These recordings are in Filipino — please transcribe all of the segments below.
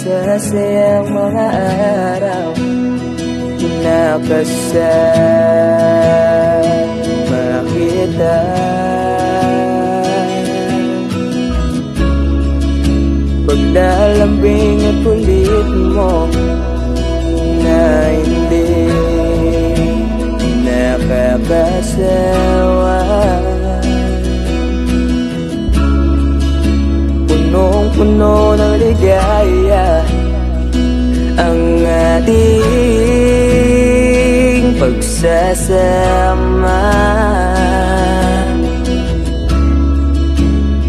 masasayang mga araw nakasama kita. Paglalambing at kulit mo na hindi nakakasawa, punong-puno ng ligaya ang ating pagsasama,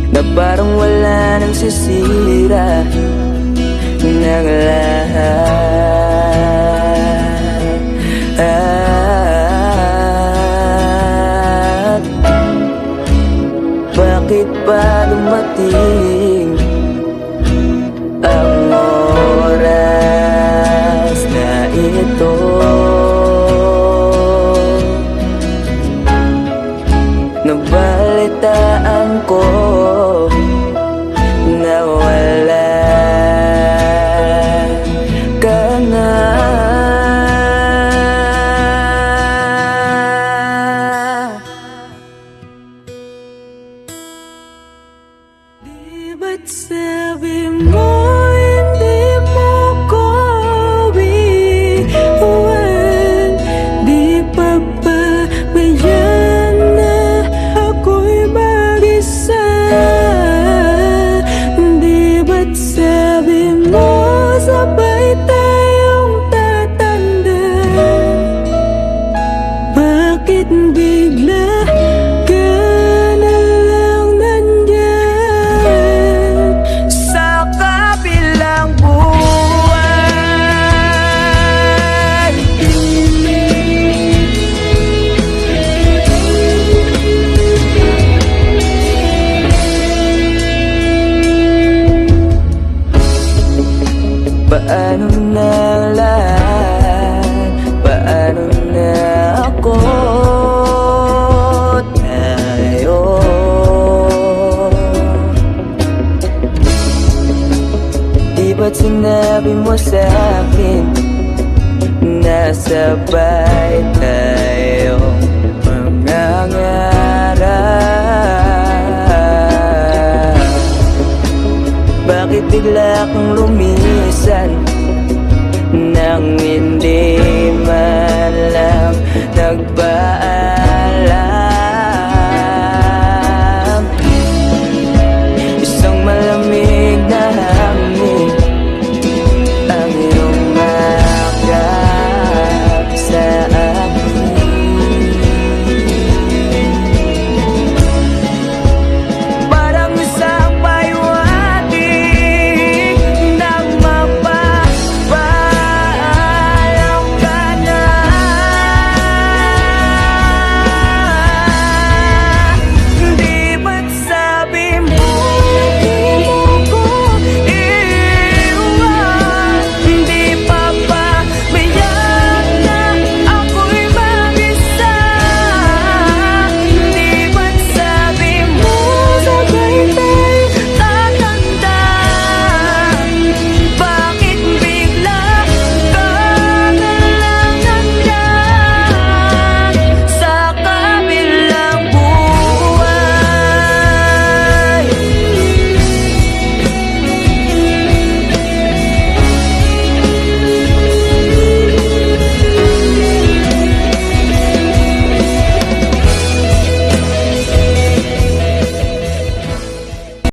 na parang wala nang sisira ng lahat. Bakit ba dumating ang oras na ito? Nabalitaan ko na wala ka na. Di ba't sabi mo hindi mo ko iiwan? Di pa ba bayan na ako'y mag-isa? Di ba't sabi mo sabay tayong tatanda? Bakit bigla ka na lang nandyan sa kabilang buwan? Paano na ang lahat? Paano na ako? Tayo di ba't sinabi mo sa'kin na sabay tayo?